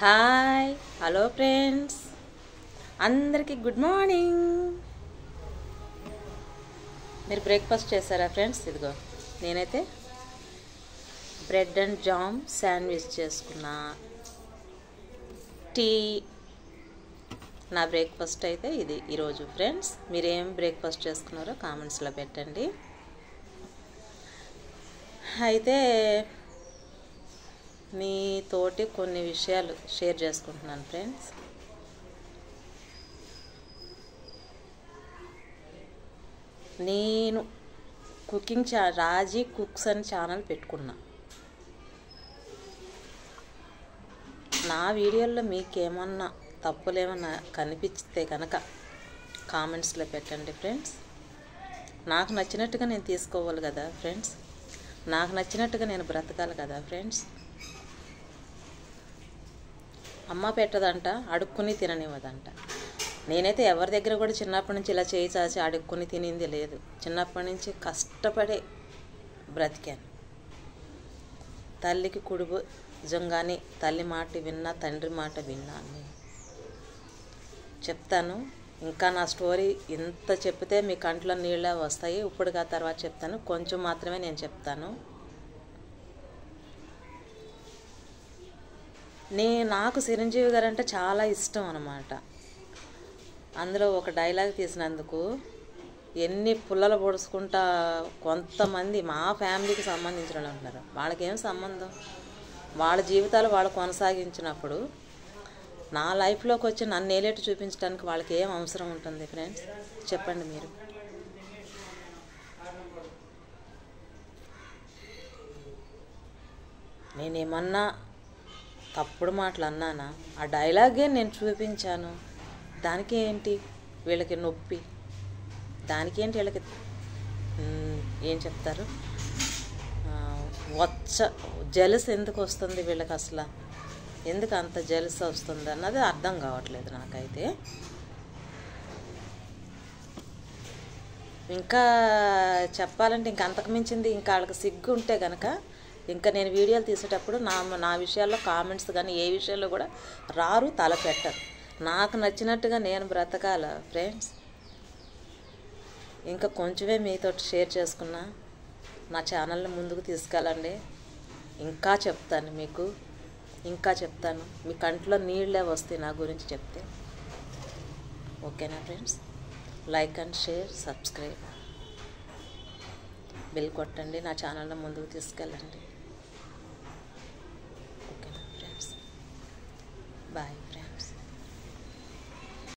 Hi hello friends, అందరికీ good morning. మీరు breakfast చేశారా ఫ్రెండ్స్? ఇదిగో నేనైతే బ్రెడ్ అండ్ జామ్ శాండ్విచ్ చేసుకున్నా. టీ. నా బ్రేక్ఫాస్ట్ అయితే ఇది ఈరోజు ఫ్రెండ్స్. మీరేం బ్రేక్ఫాస్ట్ చేసుకున్నారో కామెంట్స్లో పెట్టండి. అయితే మీతోటి కొన్ని విషయాలు షేర్ చేసుకుంటున్నాను ఫ్రెండ్స్. నేను కుకింగ్ రాజీ కుక్స్ అని ఛానల్ పెట్టుకున్నా. నా వీడియోల్లో మీకేమన్నా తప్పులేమన్నా కనిపిస్తే కనుక కామెంట్స్లో పెట్టండి ఫ్రెండ్స్. నాకు నచ్చినట్టుగా నేను తీసుకోవాలి కదా ఫ్రెండ్స్. నాకు నచ్చినట్టుగా నేను బ్రతకాలి కదా ఫ్రెండ్స్. అమ్మ పెట్టదంట, అడుక్కుని తిననివ్వదంట. నేనైతే ఎవరి దగ్గర కూడా చిన్నప్పటి నుంచి ఇలా చేయి చాచి అడుక్కుని తినింది లేదు. చిన్నప్పటి నుంచి కష్టపడే బ్రతికాను. తల్లికి కుడిభుజంగానే తల్లి మాట విన్నా, తండ్రి మాట విన్నా అని చెప్తాను. ఇంకా నా స్టోరీ ఇంత చెప్తే మీ కంట్లో నీళ్ళ వస్తాయి. ఇప్పుడుగా తర్వాత చెప్తాను, కొంచెం మాత్రమే నేను చెప్తాను. నాకు చిరంజీవి గారు అంటే చాలా ఇష్టం అన్నమాట. అందులో ఒక డైలాగ్ తీసినందుకు ఎన్ని పుల్లలు పొడుచుకుంటా కొంతమంది మా ఫ్యామిలీకి సంబంధించిన వాళ్ళు అంటున్నారు. వాళ్ళకేం సంబంధం? వాళ్ళ జీవితాలు వాళ్ళు కొనసాగించినప్పుడు నా లైఫ్లోకి వచ్చి నన్ను నేలేటు చూపించడానికి వాళ్ళకి ఏం అవసరం ఉంటుంది ఫ్రెండ్స్? చెప్పండి మీరు. నేనేమన్నా తప్పుడు మాటలు అన్నానా? ఆ డైలాగే నేను చూపించాను. దానికి ఏంటి వీళ్ళకి నొప్పి? దానికి ఏంటి వీళ్ళకి ఏం చెప్తారు, జెలస్ ఎందుకు వస్తుంది వీళ్ళకి? అసలు ఎందుకు అంత జెలస్ వస్తుంది అన్నది అర్థం కావట్లేదు నాకైతే. ఇంకా చెప్పాలంటే ఇంకా అంతకుమించింది ఇంకా వాళ్ళకి సిగ్గు ఉంటే కనుక ఇంకా నేను వీడియోలు తీసేటప్పుడు నా విషయాల్లో కామెంట్స్ కానీ ఏ విషయాల్లో కూడా రారు, తల పెట్టరు. నాకు నచ్చినట్టుగా నేను బ్రతకాల ఫ్రెండ్స్. ఇంకా కొంచెమే మీతో షేర్ చేసుకున్నా. నా ఛానల్ని ముందుకు తీసుకెళ్ళండి. ఇంకా చెప్తాను మీకు, ఇంకా చెప్తాను. మీ కంట్లో నీళ్ళే వస్తాయి నా గురించి చెప్తే. ఓకేనా friends? Like and share, subscribe, bell కొట్టండి. నా ఛానల్ని ముందుకు తీసుకెళ్ళండి. ఓకేనా ఫ్రెండ్స్? Bye friends.